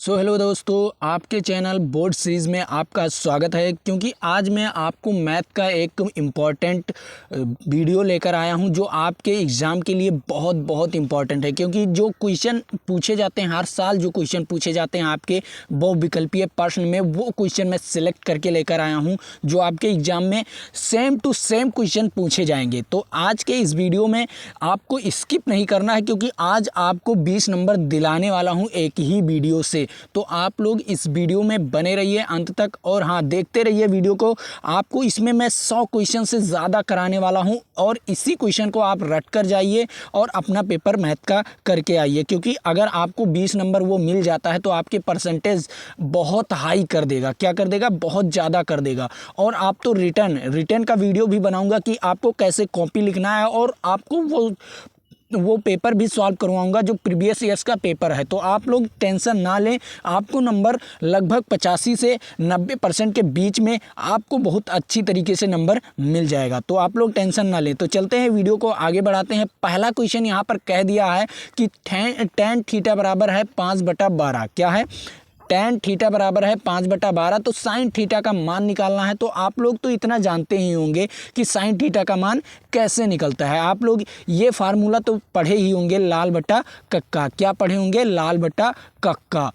Hello दोस्तों, आपके channel board series में आपका स्वागत है। क्योंकि आज मैं आपको मैथ का एक इम्पॉर्टेंट वीडियो लेकर आया हूं जो आपके एग्ज़ाम के लिए बहुत बहुत इम्पॉर्टेंट है। क्योंकि जो क्वेश्चन पूछे जाते हैं हर साल, जो क्वेश्चन पूछे जाते हैं आपके बहुविकल्पीय प्रश्न में, वो क्वेश्चन मैं सिलेक्ट करके लेकर आया हूँ जो आपके एग्ज़ाम में सेम टू सेम क्वेश्चन पूछे जाएंगे। तो आज के इस वीडियो में आपको स्किप नहीं करना है, क्योंकि आज आपको 20 नंबर दिलाने वाला हूँ एक ही वीडियो से। तो आप लोग इस वीडियो में बने रहिए अंत तक, और हाँ, देखते रहिए वीडियो को। आपको इसमें मैं 100 क्वेश्चन से ज़्यादा कराने वाला हूं, और इसी क्वेश्चन को आप रट कर जाइए और अपना पेपर मैथ का करके आइए। क्योंकि अगर आपको 20 नंबर वो मिल जाता है तो आपके परसेंटेज बहुत हाई कर देगा। क्या कर देगा? बहुत ज़्यादा कर देगा। और आप तो रिटर्न का वीडियो भी बनाऊंगा कि आपको कैसे कॉपी लिखना है, और आपको वो पेपर भी सॉल्व करवाऊंगा जो प्रीवियस ईयर्स का पेपर है। तो आप लोग टेंशन ना लें, आपको नंबर लगभग 85 से 90% के बीच में आपको बहुत अच्छी तरीके से नंबर मिल जाएगा। तो आप लोग टेंशन ना लें। तो चलते हैं, वीडियो को आगे बढ़ाते हैं। पहला क्वेश्चन यहाँ पर कह दिया है कि tan थीटा बराबर है 5/12। क्या है? tan थीटा बराबर है 5/12। तो sin थीटा का मान निकालना है। तो आप लोग तो इतना जानते ही होंगे कि sin थीटा का मान कैसे निकलता है। आप लोग ये फार्मूला तो पढ़े ही होंगे, लाल बटा कक्का। क्या पढ़े होंगे? लाल बटा कक्का।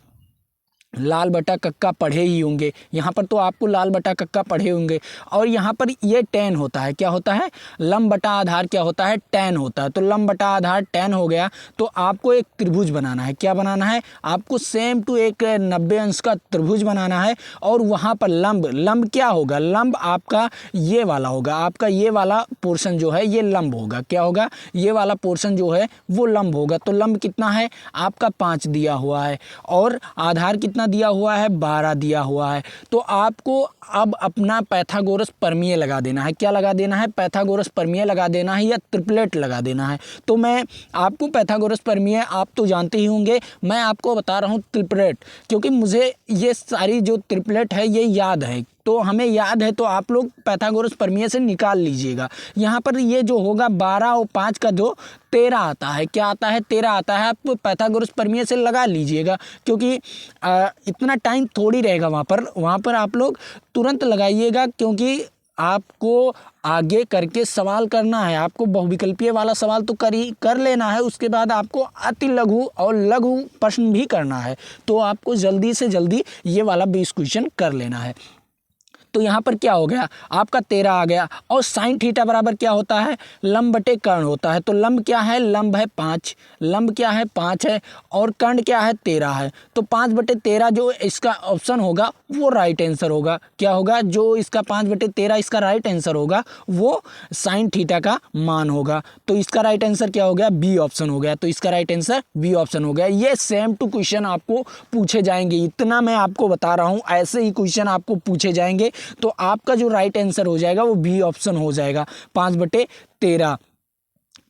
लाल बटा कक्का पढ़े ही होंगे। यहाँ पर तो आपको लाल बटा कक्का पढ़े होंगे। और यहाँ पर ये tan होता है। क्या होता है? लंब बटा आधार क्या होता है? tan होता है। तो लंब बटा आधार tan हो गया। तो आपको एक त्रिभुज बनाना है। क्या बनाना है? आपको सेम टू एक 90 अंश का त्रिभुज बनाना है। और वहाँ पर लंब क्या होगा? लंब आपका ये वाला होगा। आपका ये वाला पोर्शन जो है ये लंब होगा। क्या होगा? ये वाला पोर्शन जो है वो लंब होगा। तो लंब कितना है? आपका 5 दिया हुआ है। और आधार कितना दिया हुआ है? 12 दिया हुआ है। तो आपको अब अपना पाइथागोरस प्रमेय लगा देना है। क्या लगा देना है? पाइथागोरस प्रमेय लगा देना है, या ट्रिपलेट लगा देना है। तो मैं आपको पाइथागोरस प्रमेय आप तो जानते ही होंगे, मैं आपको बता रहा हूँ ट्रिपलेट। क्योंकि मुझे ये सारी जो ट्रिपलेट है ये याद है। तो हमें याद है, तो आप लोग पाइथागोरस प्रमेय से निकाल लीजिएगा। यहाँ पर ये जो होगा 12 और 5 का जो 13 आता है। क्या आता है? 13 आता है। आप पाइथागोरस प्रमेय से लगा लीजिएगा। क्योंकि इतना टाइम थोड़ी रहेगा वहाँ पर आप लोग तुरंत लगाइएगा। क्योंकि आपको आगे करके सवाल करना है। आपको बहुविकल्पीय वाला सवाल तो कर लेना है, उसके बाद आपको अति लघु और लघु प्रश्न भी करना है। तो आपको जल्दी से जल्दी ये वाला 20 क्वेश्चन कर लेना है। तो यहाँ पर क्या हो गया? आपका 13 आ गया। और साइन थीटा बराबर क्या होता है? लंब बटे कर्ण होता है। तो लंब क्या है? लंब है 5। लंब क्या है? 5 है। और कर्ण क्या है? 13 है। तो 5/13 जो इसका ऑप्शन होगा वो राइट आंसर होगा। क्या होगा? जो इसका 5/13 इसका राइट आंसर होगा वो साइन थीटा का मान होगा। तो इसका राइट आंसर क्या हो गया? बी ऑप्शन हो गया। तो इसका राइट आंसर बी ऑप्शन हो गया। ये सेम टू क्वेश्चन आपको पूछे जाएंगे, इतना मैं आपको बता रहा हूँ। ऐसे ही क्वेश्चन आपको पूछे जाएंगे। तो आपका जो राइट आंसर हो जाएगा वो बी ऑप्शन हो जाएगा, 5/13।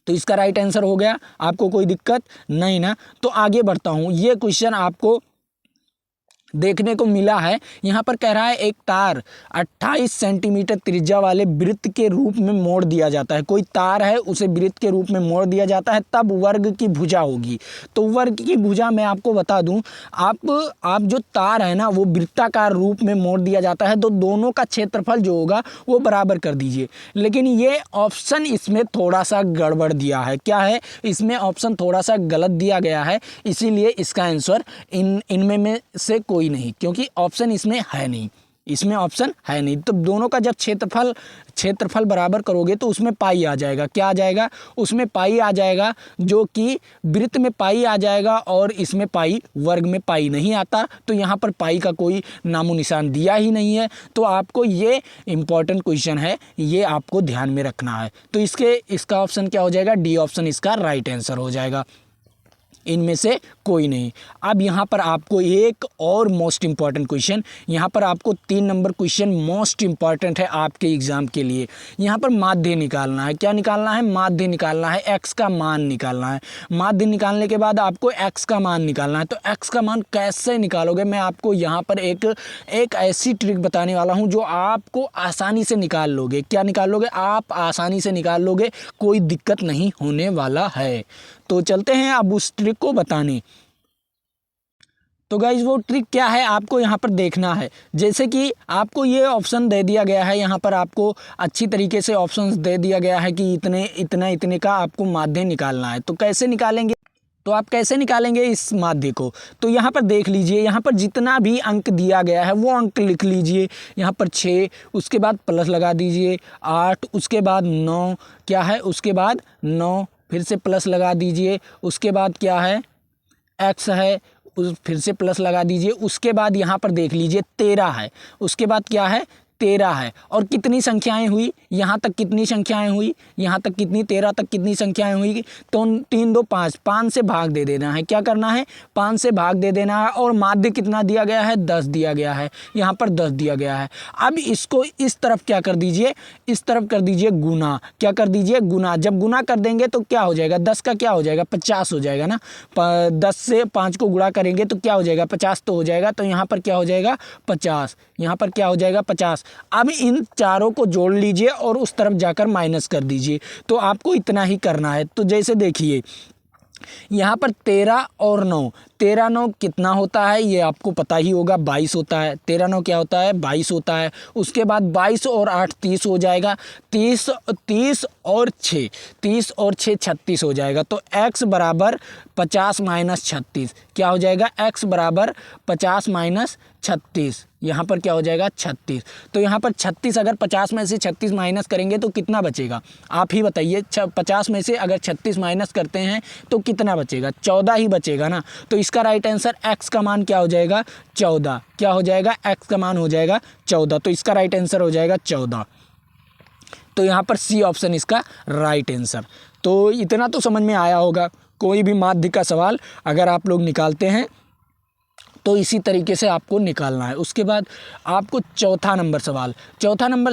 तो इसका राइट आंसर हो गया। आपको कोई दिक्कत नहीं ना? तो आगे बढ़ता हूं। ये क्वेश्चन आपको देखने को मिला है। यहाँ पर कह रहा है एक तार 28 सेंटीमीटर त्रिज्या वाले वृत्त के रूप में मोड़ दिया जाता है। कोई तार है, उसे वृत्त के रूप में मोड़ दिया जाता है, तब वर्ग की भुजा होगी। तो वर्ग की भुजा मैं आपको बता दूं, आप जो तार है ना वो वृत्ताकार रूप में मोड़ दिया जाता है। तो दोनों का क्षेत्रफल जो होगा वो बराबर कर दीजिए। लेकिन ये ऑप्शन इसमें थोड़ा सा गड़बड़ दिया है। क्या है? इसमें ऑप्शन थोड़ा सा गलत दिया गया है। इसीलिए इसका आंसर इनमें में से कोई नहीं, क्योंकि ऑप्शन इसमें है नहीं। इसमें ऑप्शन है नहीं। तो दोनों का जब क्षेत्रफल बराबर करोगे तो उसमें पाई आ जाएगा। क्या आ जाएगा? उसमें पाई आ जाएगा, जो कि वृत्त में पाई आ जाएगा, और इसमें पाई, वर्ग में पाई नहीं आता। तो यहाँ पर पाई का कोई नामो निशान दिया ही नहीं है। तो आपको ये इंपॉर्टेंट क्वेश्चन है, ये आपको ध्यान में रखना है। तो इसका ऑप्शन क्या हो जाएगा? डी ऑप्शन इसका राइट आंसर हो जाएगा। इनमें से कोई नहीं। अब यहाँ पर आपको एक और मोस्ट इंपॉर्टेंट क्वेश्चन, यहाँ पर आपको 3 नंबर क्वेश्चन मोस्ट इंपॉर्टेंट है आपके एग्जाम के लिए। यहाँ पर माध्य निकालना है। क्या निकालना है? माध्य निकालना है। एक्स का मान निकालना है। माध्य निकालने के बाद आपको एक्स का मान निकालना है। तो एक्स का मान कैसे निकालोगे? मैं आपको यहाँ पर एक ऐसी ट्रिक बताने वाला हूँ जो आपको आसानी से निकाल लोगे। क्या निकाल लोगे? आप आसानी से निकाल लोगे, कोई दिक्कत नहीं होने वाला है। तो चलते हैं अब उस ट्रिक को बताने। तो गाइज वो ट्रिक क्या है आपको यहाँ पर देखना है। जैसे कि आपको ये ऑप्शन दे दिया गया है, यहाँ पर आपको अच्छी तरीके से ऑप्शंस दे दिया गया है कि इतने का आपको माध्य निकालना है। तो कैसे निकालेंगे, तो आप कैसे निकालेंगे इस माध्य को, तो यहाँ पर देख लीजिए, यहाँ पर जितना भी अंक दिया गया है वो अंक लिख लीजिए। यहाँ पर 6, उसके बाद प्लस लगा दीजिए 8, उसके बाद 9 क्या है, उसके बाद 9 फिर से प्लस लगा दीजिए, उसके बाद क्या है x है, फिर से प्लस लगा दीजिए। उसके बाद यहाँ पर देख लीजिए 13 है, उसके बाद क्या है 13 है। और कितनी संख्याएं हुई, यहाँ तक कितनी संख्याएं हुई, यहाँ तक कितनी 13 तक कितनी संख्याएं हुई, तो 3 2 5, 5 से भाग दे देना है। क्या करना है, 5 से भाग दे देना है। और माध्य कितना दिया गया है, 10 दिया गया है, यहाँ पर 10 दिया गया है। अब इसको इस तरफ क्या कर दीजिए, इस तरफ कर दीजिए गुना। क्या कर दीजिए, गुना। जब गुना कर देंगे तो क्या हो जाएगा, 10 का क्या हो जाएगा 50 हो जाएगा ना। 10 से 5 को गुणा करेंगे तो क्या हो जाएगा 50 तो हो जाएगा। तो यहाँ पर क्या हो जाएगा 50, यहाँ पर क्या हो जाएगा 50। अब इन चारों को जोड़ लीजिए और उस तरफ जाकर माइनस कर दीजिए। तो आपको इतना ही करना है। तो जैसे देखिए यहाँ पर 13 और 9, 13 9 कितना होता है ये आपको पता ही होगा, 22 होता है। 13 9 क्या होता है, 22 होता है। उसके बाद 22 और 8 30 हो जाएगा। 30 और 6, 30 और 6 36 हो जाएगा। तो x बराबर 50 माइनस 36 क्या हो जाएगा, x बराबर 50 माइनस 36, यहाँ पर क्या हो जाएगा 36। तो यहाँ पर 36 अगर 50 में से 36 माइनस करेंगे तो कितना बचेगा, आप ही बताइए। 50 में से अगर 36 माइनस करते हैं तो कितना बचेगा, 14 ही बचेगा ना। तो इसका राइट आंसर x का मान क्या हो जाएगा 14, क्या हो जाएगा x का मान हो जाएगा 14। तो इसका राइट आंसर हो जाएगा 14। तो यहाँ पर सी ऑप्शन इसका राइट आंसर। तो इतना तो समझ में आया होगा। कोई भी माध्य का सवाल अगर आप लोग निकालते हैं तो इसी तरीके से आपको निकालना है। उसके बाद आपको चौथा नंबर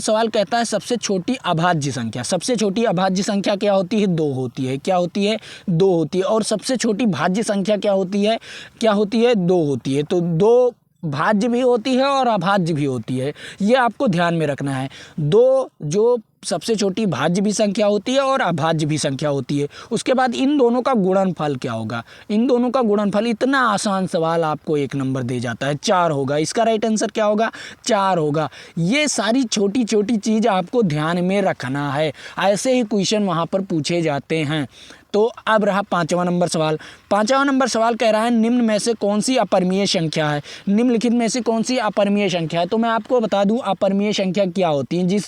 सवाल कहता है सबसे छोटी अभाज्य संख्या। सबसे छोटी अभाज्य संख्या क्या होती है, 2 होती है। क्या होती है, 2 होती है। और सबसे छोटी भाज्य संख्या क्या होती है, 2 होती है। तो 2 भाज्य भी होती है और अभाज्य भी होती है, ये आपको ध्यान में रखना है। 2 जो सबसे छोटी भाज्य भी संख्या होती है और अभाज्य भी संख्या होती है। उसके बाद इन दोनों का गुणनफल क्या होगा, इन दोनों का गुणनफल, इतना आसान सवाल आपको 1 नंबर दे जाता है, 4 होगा। इसका राइट आंसर क्या होगा, 4 होगा। ये सारी छोटी छोटी चीज़ आपको ध्यान में रखना है, ऐसे ही क्वेश्चन वहाँ पर पूछे जाते हैं। तो अब रहा 5वां नंबर सवाल। 5वां नंबर सवाल कह रहा है निम्न में से कौन सी अपरिमेय संख्या है, निम्नलिखित में से कौन सी अपरिमेय संख्या है। तो मैं आपको बता दूं अपरिमेय संख्या क्या होती है,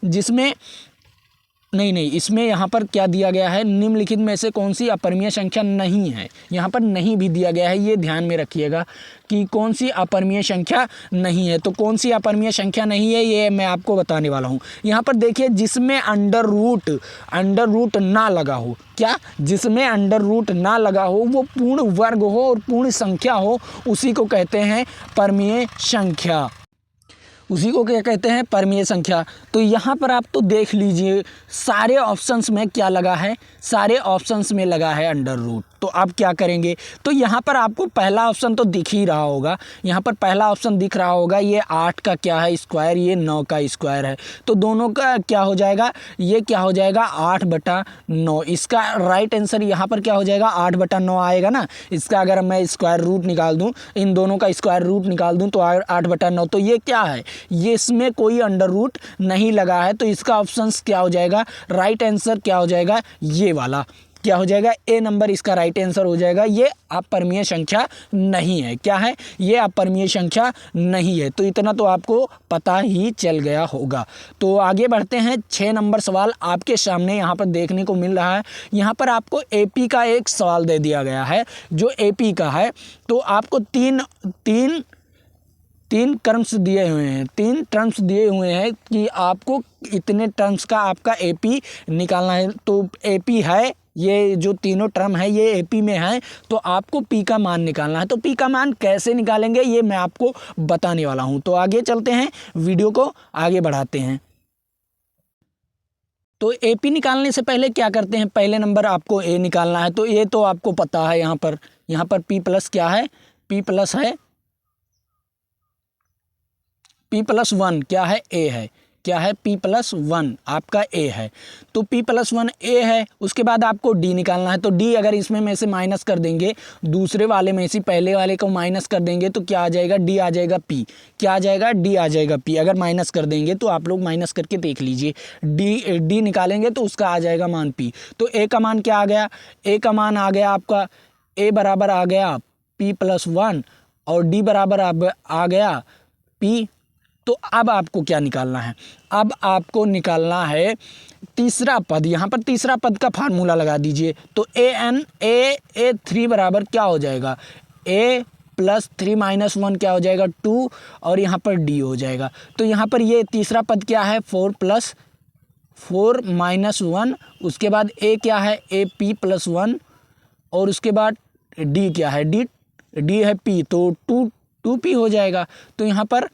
जिसमें नहीं इसमें यहाँ पर क्या दिया गया है, निम्नलिखित में से कौन सी अपरिमेय संख्या नहीं है। यहाँ पर नहीं भी दिया गया है, ये ध्यान में रखिएगा कि कौन सी अपरिमेय संख्या नहीं है। तो कौन सी अपरिमेय संख्या नहीं है ये मैं आपको बताने वाला हूँ। यहाँ पर देखिए जिसमें अंडर रूट ना लगा हो, क्या, जिसमें अंडर रूट ना लगा हो, वो पूर्ण वर्ग हो और पूर्ण संख्या हो, उसी को कहते हैं परिमेय संख्या, उसी को क्या कहते हैं, परिमेय संख्या। तो यहाँ पर आप तो देख लीजिए सारे ऑप्शंस में क्या लगा है, सारे ऑप्शंस में लगा है अंडर रूट। तो आप क्या करेंगे, तो यहाँ पर आपको पहला ऑप्शन तो दिख ही रहा होगा, यहाँ पर पहला ऑप्शन दिख रहा होगा, ये 8 का क्या है स्क्वायर, ये 9 का स्क्वायर है। तो दोनों का क्या हो जाएगा, ये क्या हो जाएगा 8/9। इसका राइट आंसर यहाँ पर क्या हो जाएगा 8/9 आएगा ना। इसका अगर मैं स्क्वायर रूट निकाल दूँ, इन दोनों का स्क्वायर रूट निकाल दूँ तो 8/9। तो ये क्या है, ये इसमें कोई अंडर रूट नहीं लगा है। तो इसका ऑप्शन क्या हो जाएगा, राइट आंसर क्या हो जाएगा, ये वाला क्या हो जाएगा, ए नंबर इसका राइट आंसर हो जाएगा। ये अपरिमेय संख्या नहीं है, क्या है, ये अपरिमेय संख्या नहीं है। तो इतना तो आपको पता ही चल गया होगा। तो आगे बढ़ते हैं, 6 नंबर सवाल आपके सामने यहाँ पर देखने को मिल रहा है। यहाँ पर आपको एपी का एक सवाल दे दिया गया है, जो एपी का है। तो आपको तीन टर्म्स दिए हुए हैं, 3 टर्म्स दिए हुए हैं कि आपको इतने टर्म्स का आपका एपी निकालना है। तो एपी है, ये जो तीनों टर्म है ये एपी में है, तो आपको पी का मान निकालना है। तो पी का मान कैसे निकालेंगे ये मैं आपको बताने वाला हूं। तो आगे चलते हैं, वीडियो को आगे बढ़ाते हैं। तो एपी निकालने से पहले क्या करते हैं, पहले नंबर आपको ए निकालना है। तो ये तो आपको पता है, यहाँ पर पी प्लस क्या है, पी प्लस है, P+1 क्या है, ए है। क्या है, p+1 आपका a है। तो p+1 a है। उसके बाद आपको d निकालना है। तो d अगर इसमें में से माइनस कर देंगे, दूसरे वाले में से पहले वाले को माइनस कर देंगे तो क्या आ जाएगा, d आ जाएगा p। क्या आ जाएगा, d आ जाएगा p। अगर माइनस कर देंगे तो आप लोग माइनस करके देख लीजिए, d निकालेंगे तो उसका आ जाएगा मान p। तो a का मान क्या आ गया, a का मान आ गया आपका, a बराबर आ गया p+1 और d बराबर आ गया p। तो अब आपको क्या निकालना है, अब आपको निकालना है तीसरा पद। यहाँ पर तीसरा पद का फार्मूला लगा दीजिए। तो a3 बराबर क्या हो जाएगा, a+3 - 1 क्या हो जाएगा, 2 और यहाँ पर d हो जाएगा। तो यहाँ पर ये तीसरा पद क्या है, 4 - 1। उसके बाद a क्या है, ap+1 और उसके बाद d क्या है, d है p, तो 2p हो जाएगा। तो यहाँ पर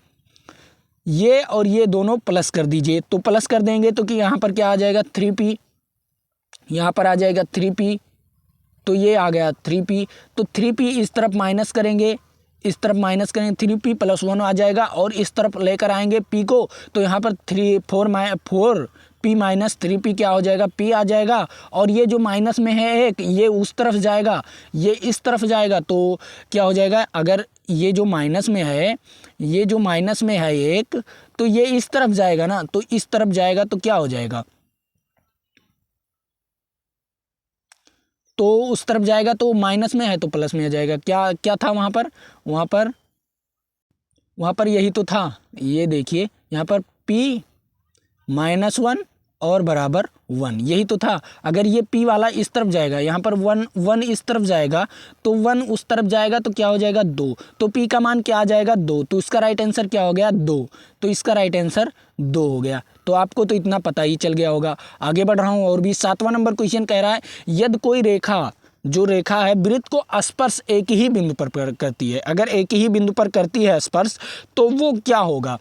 ये और ये दोनों प्लस कर दीजिए। तो प्लस कर देंगे तो कि यहाँ पर क्या आ जाएगा, 3p, यहाँ पर आ जाएगा 3p। तो ये आ गया 3p। तो 3p इस तरफ माइनस करेंगे, इस तरफ माइनस करेंगे, 3p+1 आ जाएगा और इस तरफ लेकर आएंगे p को। तो यहाँ पर 4p - 3p क्या हो जाएगा, p आ जाएगा। और ये जो माइनस में है एक, ये उस तरफ जाएगा, ये इस तरफ जाएगा। तो क्या हो जाएगा, अगर ये जो माइनस में है, ये जो माइनस में है एक, तो ये इस तरफ जाएगा ना, तो इस तरफ जाएगा तो क्या हो जाएगा, तो उस तरफ जाएगा तो माइनस में है तो प्लस में आ जाएगा। क्या क्या था वहाँ पर यही तो था। ये देखिए यहाँ पर p-1 और बराबर 1, यही तो था। अगर ये p वाला इस तरफ जाएगा, यहाँ पर 1 इस तरफ जाएगा, तो 1 उस तरफ जाएगा तो क्या हो जाएगा, 2। तो p का मान क्या आ जाएगा, 2। तो इसका राइट आंसर क्या हो गया, 2। तो इसका राइट आंसर 2 हो गया। तो आपको तो इतना पता ही चल गया होगा। आगे बढ़ रहा हूँ और भी 7वां नंबर क्वेश्चन कह रहा है, यदि कोई रेखा, जो रेखा है वृत्त को स्पर्श एक ही बिंदु पर करती है, अगर एक ही बिंदु पर करती है स्पर्श, तो वो क्या होगा,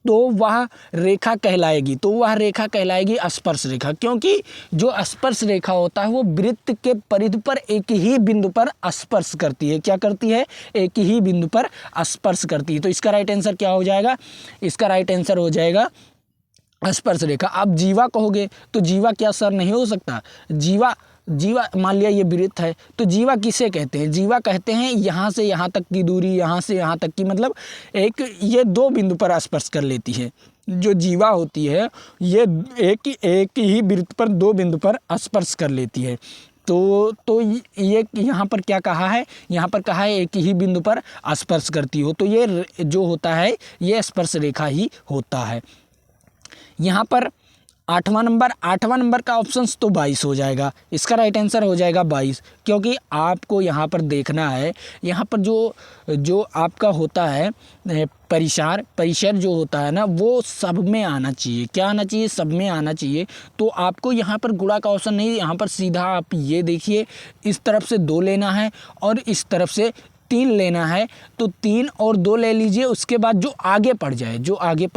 तो वह रेखा कहलाएगी, तो वह रेखा कहलाएगी स्पर्श रेखा। क्योंकि जो स्पर्श रेखा होता है वो वृत्त के परिधि पर एक ही बिंदु पर स्पर्श करती है। क्या करती है, एक ही बिंदु पर स्पर्श करती है। तो इसका राइट आंसर क्या हो जाएगा, इसका राइट आंसर हो जाएगा स्पर्श रेखा। आप जीवा कहोगे तो जीवा क्या सर नहीं हो सकता, जीवा मान लिया ये वृत्त है, तो जीवा किसे कहते हैं, जीवा कहते हैं यहाँ से यहाँ तक की दूरी, यहाँ से यहाँ तक की, मतलब ये 2 बिंदु पर स्पर्श कर लेती है। जो जीवा होती है ये एक ही वृत्त पर 2 बिंदु पर स्पर्श कर लेती है। तो ये यहाँ पर क्या कहा है, यहाँ पर कहा है एक ही बिंदु पर स्पर्श करती हो, तो ये जो होता है ये स्पर्श रेखा ही होता है। यहाँ पर 8वां नंबर का ऑप्शन तो 22 हो जाएगा। इसका राइट आंसर हो जाएगा 22, क्योंकि आपको यहाँ पर देखना है, यहाँ पर जो आपका होता है परिसर जो होता है ना, वो सब में आना चाहिए। क्या आना चाहिए, सब में आना चाहिए। तो आपको यहाँ पर गुणा का ऑप्शन नहीं, यहाँ पर सीधा आप ये देखिए, इस तरफ से 2 लेना है और इस तरफ से 3 लेना है। तो 3 और 2 ले लीजिए, उसके बाद जो आगे पड़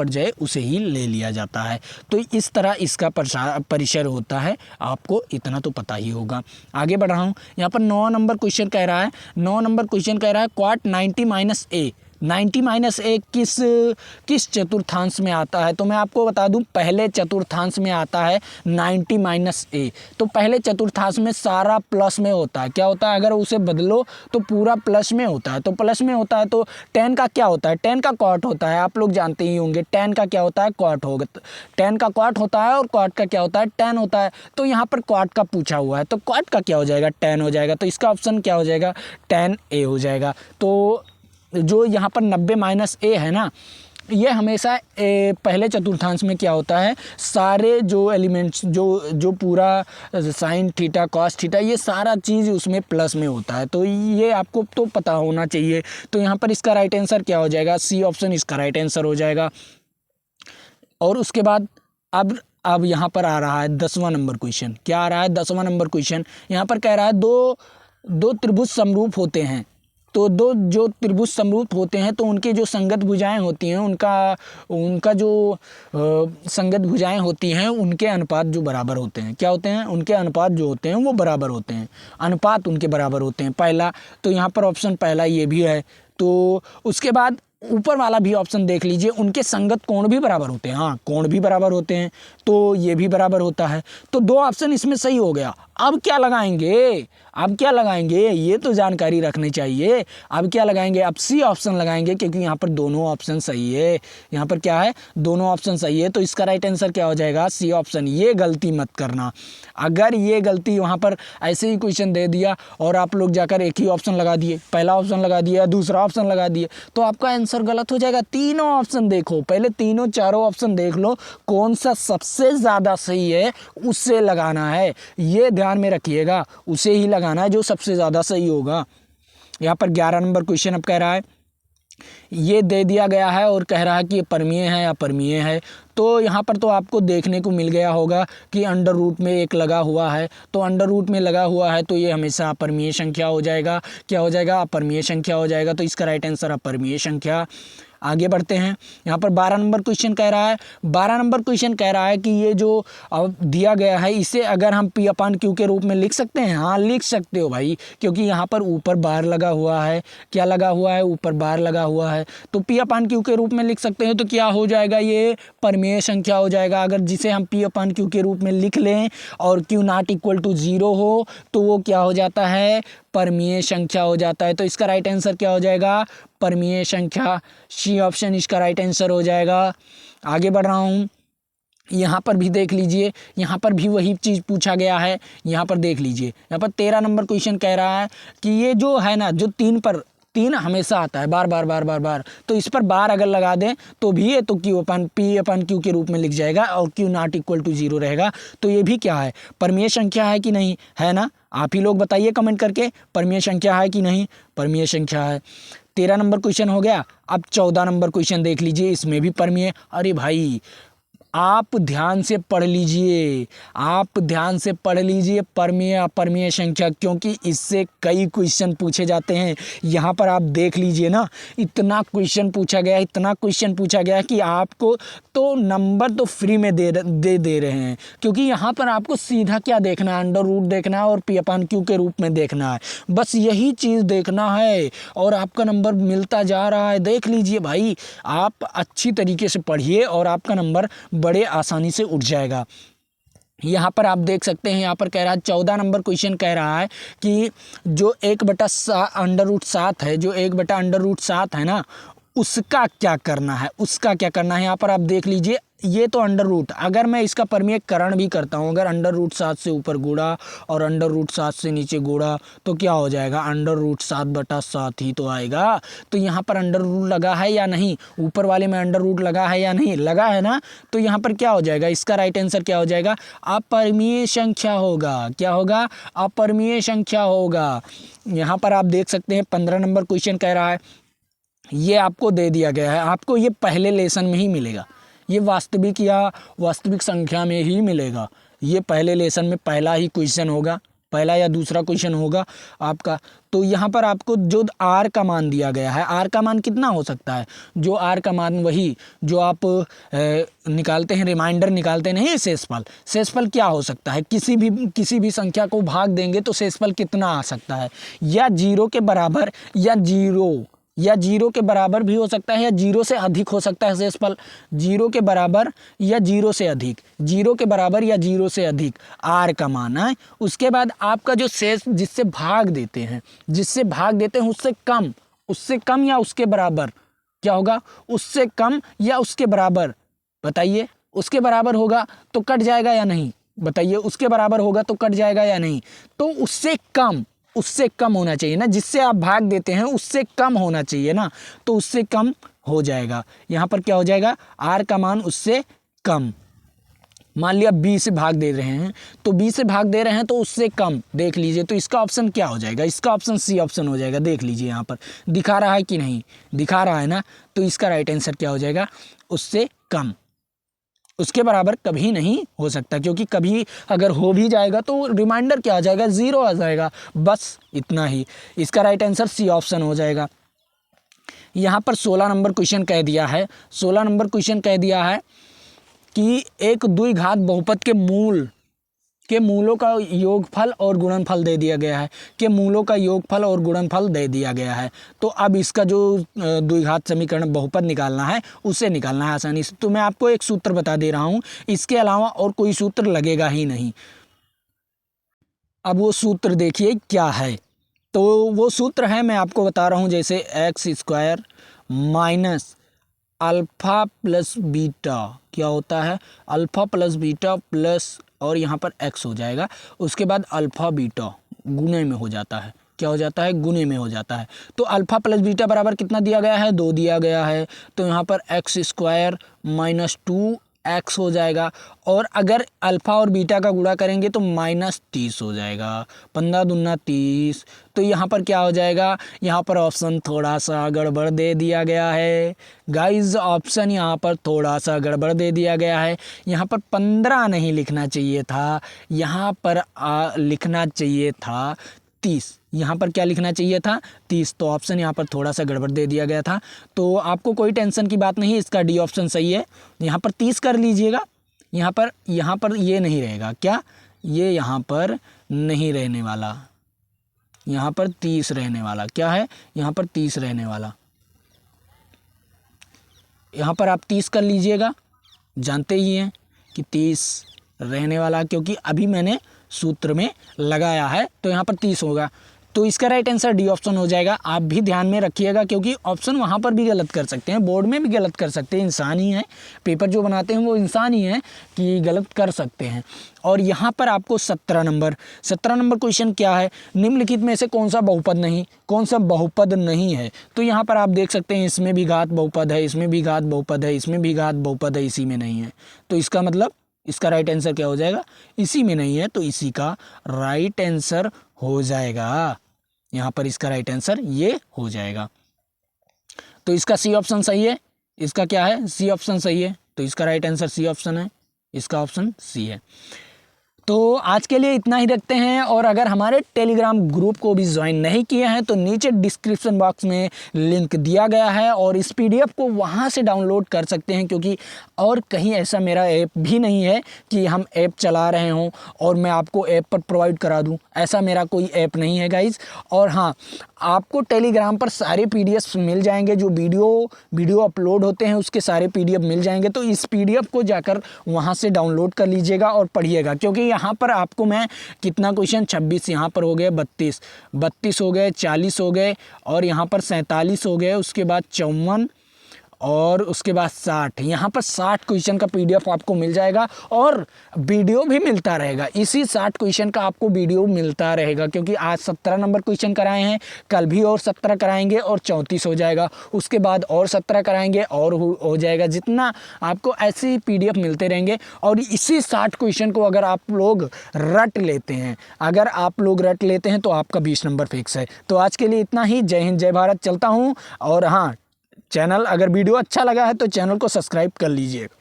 जाए उसे ही ले लिया जाता है। तो इस तरह इसका परिसर होता है, आपको इतना तो पता ही होगा। आगे बढ़ रहा हूँ, यहाँ पर 9 नंबर क्वेश्चन कह रहा है, क्वाट 90 - a किस चतुर्थांश में आता है। तो मैं आपको बता दूं, पहले चतुर्थांश में आता है 90 - a। तो पहले चतुर्थांश में सारा प्लस में होता है। क्या होता है, अगर उसे बदलो तो पूरा प्लस में होता है। तो प्लस में होता है तो 10 का क्या होता है, 10 का क्वाट होता है, आप लोग जानते ही होंगे। 10 का क्या होता है, क्वाट होगा, 10 का क्वाट होता है और क्वाट का क्या होता है, 10 होता है। तो यहाँ पर क्वाट का पूछा हुआ है, तो क्वाट का क्या हो जाएगा, 10 हो जाएगा। तो इसका ऑप्शन क्या हो जाएगा, 10A हो जाएगा। तो जो यहाँ पर 90 - a है ना, ये हमेशा पहले चतुर्थांश में क्या होता है, सारे जो एलिमेंट्स जो पूरा साइन थीटा कॉस थीटा, ये सारा चीज़ उसमें प्लस में होता है। तो ये आपको तो पता होना चाहिए। तो यहाँ पर इसका राइट आंसर क्या हो जाएगा, सी ऑप्शन इसका राइट आंसर हो जाएगा। और उसके बाद अब यहाँ पर आ रहा है 10वां नंबर क्वेश्चन। क्या आ रहा है, 10वां नंबर क्वेश्चन यहाँ पर कह रहा है, दो त्रिभुज समरूप होते हैं। तो जो त्रिभुज समरूप होते हैं तो उनके जो संगत भुजाएं होती हैं, उनका जो संगत भुजाएं होती हैं, उनके अनुपात जो बराबर होते हैं। क्या होते हैं, उनके अनुपात जो होते हैं वो बराबर होते हैं, अनुपात उनके बराबर होते हैं। पहला तो यहाँ पर ऑप्शन पहला ये भी है। तो उसके बाद ऊपर वाला भी ऑप्शन देख लीजिए, उनके संगत कोण भी बराबर होते हैं। हाँ, कोण भी बराबर होते हैं, तो ये भी बराबर होता है। तो 2 ऑप्शन इसमें सही हो गया। अब क्या लगाएंगे, अब क्या लगाएंगे, ये तो जानकारी रखनी चाहिए। अब क्या लगाएंगे, अब सी ऑप्शन लगाएंगे, क्योंकि यहाँ पर दोनों ऑप्शन सही है। यहाँ पर क्या है, दोनों ऑप्शन सही है, तो इसका राइट आंसर क्या हो जाएगा, सी ऑप्शन। ये गलती मत करना। अगर ये गलती वहाँ पर ऐसे ही क्वेश्चन दे दिया और आप लोग जाकर एक ही ऑप्शन लगा दिए, पहला ऑप्शन लगा दिया, दूसरा ऑप्शन लगा दिए, तो आपका आंसर गलत हो जाएगा। तीनों ऑप्शन देखो, पहले तीनों चारों ऑप्शन देख लो, कौन सा सबसे ज़्यादा सही है उससे लगाना है। ये ध्यान में रखिएगा, उसे ही लगाना है जो सबसे ज़्यादा सही होगा। यहाँ पर 11 नंबर क्वेश्चन अब कह रहा है, ये दे दिया गया है और कह रहा है कि ये परमीय है या परमीय है। तो यहाँ पर तो आपको देखने को मिल गया होगा कि अंडर रूट में एक लगा हुआ है, तो अंडर रूट में लगा हुआ है तो ये हमेशा अपरिमेय संख्या हो जाएगा। क्या हो जाएगा, अपरिमेय संख्या हो जाएगा। तो इसका राइट आंसर अपरिमेय संख्या। आगे बढ़ते हैं। यहाँ पर 12 नंबर क्वेश्चन कह रहा है, 12 नंबर क्वेश्चन कह रहा है कि ये जो अब दिया गया है इसे अगर हम पी अपान क्यू के रूप में लिख सकते हैं। हाँ, लिख सकते हो भाई, क्योंकि यहाँ पर ऊपर बार लगा हुआ है। क्या लगा हुआ है, ऊपर बार लगा हुआ है, तो पी अपान क्यू के रूप में लिख सकते हैं। तो क्या हो जाएगा, ये परमेय संख्या हो जाएगा। अगर जिसे हम पी अपान क्यू के रूप में लिख लें और क्यू नॉट इक्वल टू 0 हो तो वो क्या हो जाता है, परमीय संख्या हो जाता है। तो इसका राइट आंसर क्या हो जाएगा, परमीय संख्या। सी ऑप्शन इसका राइट आंसर हो जाएगा। आगे बढ़ रहा हूँ, यहाँ पर भी देख लीजिए, यहाँ पर भी वही चीज़ पूछा गया है। यहाँ पर देख लीजिए, यहाँ पर 13 नंबर क्वेश्चन कह रहा है कि ये जो है ना, जो 3 पर 3 हमेशा आता है बार बार बार बार बार, तो इस पर बार अगर लगा दें तो भी ये तो क्यू अपन पी अपन क्यू के रूप में लिख जाएगा और क्यू नॉट इक्वल टू 0 रहेगा। तो ये भी क्या है, परमीय संख्या है कि नहीं, है ना। आप ही लोग बताइए कमेंट करके, परमीय संख्या है कि नहीं, परमीय संख्या है। 13 नंबर क्वेश्चन हो गया। अब 14 नंबर क्वेश्चन देख लीजिए, इसमें भी परमीय। अरे भाई आप ध्यान से पढ़ लीजिए, आप ध्यान से पढ़ लीजिए परमीय अपरमीय संख्या, क्योंकि इससे कई क्वेश्चन पूछे जाते हैं। यहाँ पर आप देख लीजिए ना, इतना क्वेश्चन पूछा गया, इतना क्वेश्चन पूछा गया कि आपको तो नंबर तो फ्री में दे रहे हैं, क्योंकि यहाँ पर आपको सीधा क्या देखना है, अंडर रूट देखना है और पी अपान क्यू के रूप में देखना है। बस यही चीज़ देखना है और आपका नंबर मिलता जा रहा है। देख लीजिए भाई, आप अच्छी तरीके से पढ़िए और आपका नंबर बड़े आसानी से उठ जाएगा। यहाँ पर आप देख सकते हैं, यहाँ पर कह रहा है 14 नंबर क्वेश्चन कह रहा है कि जो 1/√7 है, जो 1/√7 है ना, उसका क्या करना है, उसका क्या करना है। यहाँ पर आप देख लीजिए, ये तो अंडर रूट, अगर मैं इसका परमीयकरण भी करता हूँ, अगर अंडर रूट 7 से ऊपर गुणा और अंडर रूट 7 से नीचे गुणा, तो क्या हो जाएगा, अंडर रूट 7/7 ही तो आएगा। तो यहाँ पर अंडर रूट लगा है या नहीं, ऊपर वाले में अंडर रूट लगा है या नहीं, लगा है ना। तो यहाँ पर क्या हो जाएगा, इसका राइट आंसर क्या हो जाएगा, अपरिमेय संख्या होगा। क्या होगा, अपरिमेय संख्या होगा। यहाँ पर आप देख सकते हैं 15 नंबर क्वेश्चन कह रहा है, ये आपको दे दिया गया है, आपको ये पहले लेसन में ही मिलेगा, ये वास्तविक या वास्तविक संख्या में ही मिलेगा। ये पहले लेसन में पहला ही क्वेश्चन होगा, पहला या दूसरा क्वेश्चन होगा आपका। तो यहाँ पर आपको जो आर का मान दिया गया है, आर का मान कितना हो सकता है, जो आर का मान वही जो आप निकालते हैं, रिमाइंडर निकालते नहीं, शेषफल। शेषफल क्या हो सकता है, किसी भी संख्या को भाग देंगे तो शेषफल कितना आ सकता है, या 0 के बराबर या जीरो के बराबर भी हो सकता है, या 0 से अधिक हो सकता है शेषफल। 0 के बराबर या 0 से अधिक, 0 के बराबर या 0 से अधिक आर का मान है। उसके बाद आपका जो शेष जिससे भाग देते हैं उससे कम या उसके बराबर, क्या होगा, उससे कम या उसके बराबर, बताइए। उसके बराबर होगा तो कट जाएगा या नहीं, बताइए। उसके बराबर होगा तो कट जाएगा या नहीं। तो उससे कम होना चाहिए ना, जिससे आप भाग देते हैं उससे कम होना चाहिए ना, तो उससे कम हो जाएगा। यहाँ पर क्या हो जाएगा, आर का मान उससे कम। मान लिया बी से भाग दे रहे हैं, तो बी से भाग दे रहे हैं तो उससे कम, देख लीजिए। तो इसका ऑप्शन क्या हो जाएगा, इसका ऑप्शन सी ऑप्शन हो जाएगा। देख लीजिए यहाँ पर दिखा रहा है कि नहीं, दिखा रहा है ना। तो इसका राइट आंसर क्या हो जाएगा, उससे कम। उसके बराबर कभी नहीं हो सकता, क्योंकि कभी अगर हो भी जाएगा तो रिमाइंडर क्या आ जाएगा, 0 आ जाएगा, बस इतना ही। इसका राइट आंसर सी ऑप्शन हो जाएगा। यहाँ पर 16 नंबर क्वेश्चन कह दिया है, 16 नंबर क्वेश्चन कह दिया है कि एक द्विघात बहुपद के मूल के मूलों का योगफल और गुणनफल दे दिया गया है, के मूलों का योगफल और गुणनफल दे दिया गया है। तो अब इसका जो द्विघात समीकरण बहुपद निकालना है उसे निकालना है आसानी से। तो मैं आपको एक सूत्र बता दे रहा हूँ, इसके अलावा और कोई सूत्र लगेगा ही नहीं। अब वो सूत्र देखिए क्या है। तो वो सूत्र है, मैं आपको बता रहा हूँ, जैसे x square minus alpha plus beta, क्या होता है अल्फ़ा प्लस बीटा प्लस और यहाँ पर एक्स हो जाएगा, उसके बाद अल्फ़ा बीटा गुने में हो जाता है, क्या हो जाता है गुने में हो जाता है। तो अल्फ़ा प्लस बीटा बराबर कितना दिया गया है 2 दिया गया है, तो यहाँ पर एक्स स्क्वायर माइनस 2x हो जाएगा। और अगर अल्फ़ा और बीटा का गुणा करेंगे तो -30 हो जाएगा, 15 दूना 30। तो यहाँ पर क्या हो जाएगा, यहाँ पर ऑप्शन थोड़ा सा गड़बड़ दे दिया गया है गाइज, ऑप्शन यहाँ पर थोड़ा सा गड़बड़ दे दिया गया है। यहाँ पर 15 नहीं लिखना चाहिए था, यहाँ पर लिखना चाहिए था 30। यहाँ पर क्या लिखना चाहिए था 30, तो ऑप्शन यहाँ पर थोड़ा सा गड़बड़ दे दिया गया था। तो आपको कोई टेंशन की बात नहीं, इसका डी ऑप्शन सही है। यहाँ पर 30 कर लीजिएगा, यहाँ पर ये नहीं रहेगा, क्या ये यहाँ पर नहीं रहने वाला, यहाँ पर 30 रहने वाला, क्या है यहाँ पर 30 रहने वाला। यहाँ पर आप 30 कर लीजिएगा, जानते ही हैं कि 30 रहने वाला, क्योंकि अभी मैंने सूत्र में लगाया है, तो यहाँ पर 30 होगा। तो इसका राइट आंसर डी ऑप्शन हो जाएगा। आप भी ध्यान में रखिएगा, क्योंकि ऑप्शन वहाँ पर भी गलत कर सकते हैं, बोर्ड में भी गलत कर सकते हैं, इंसान ही है, पेपर जो बनाते हैं वो इंसान ही है कि गलत कर सकते हैं। और यहाँ पर आपको 17 नंबर क्वेश्चन क्या है, निम्नलिखित में से कौन सा बहुपद नहीं है। तो यहाँ पर आप देख सकते हैं, इसमें भी घात बहुपद है, इसमें भी घात बहुपद है, इसमें भी घात बहुपद है, इसी में नहीं है। तो इसका मतलब इसका राइट आंसर क्या हो जाएगा, इसी में नहीं है, तो इसी का राइट आंसर हो जाएगा। यहाँ पर इसका राइट आंसर ये हो जाएगा। तो इसका सी ऑप्शन सही है, इसका क्या है सी ऑप्शन सही है, तो इसका राइट आंसर सी ऑप्शन है, इसका ऑप्शन सी है। तो आज के लिए इतना ही रखते हैं। और अगर हमारे टेलीग्राम ग्रुप को भी ज्वाइन नहीं किए हैं तो नीचे डिस्क्रिप्शन बॉक्स में लिंक दिया गया है, और इस पीडीएफ को वहां से डाउनलोड कर सकते हैं, क्योंकि और कहीं ऐसा मेरा ऐप भी नहीं है कि हम ऐप चला रहे हों और मैं आपको ऐप पर प्रोवाइड करा दूं, ऐसा मेरा कोई ऐप नहीं है गाइज। और हाँ, आपको टेलीग्राम पर सारे पीडीएफ मिल जाएंगे, जो वीडियो अपलोड होते हैं उसके सारे पीडीएफ मिल जाएंगे। तो इस पीडीएफ को जाकर वहां से डाउनलोड कर लीजिएगा और पढ़िएगा, क्योंकि यहाँ पर आपको मैं कितना क्वेश्चन 26, यहाँ पर हो गए 32 हो गए, 40 हो गए, और यहाँ पर 47 हो गए, उसके बाद 54 और उसके बाद 60, यहाँ पर 60 क्वेश्चन का पीडीएफ आपको मिल जाएगा, और वीडियो भी मिलता रहेगा। इसी 60 क्वेश्चन का आपको वीडियो मिलता रहेगा, क्योंकि आज 17 नंबर क्वेश्चन कराए हैं, कल भी और 17 कराएंगे और 34 हो जाएगा, उसके बाद और 17 कराएंगे और हो जाएगा। जितना आपको ऐसे पीडीएफ मिलते रहेंगे। और इसी 60 क्वेश्चन को अगर आप लोग रट लेते हैं तो आपका 20 नंबर फिक्स है। तो आज के लिए इतना ही। जय हिंद, जय भारत, चलता हूँ। और हाँ, चैनल अगर वीडियो अच्छा लगा है तो चैनल को सब्सक्राइब कर लीजिएगा।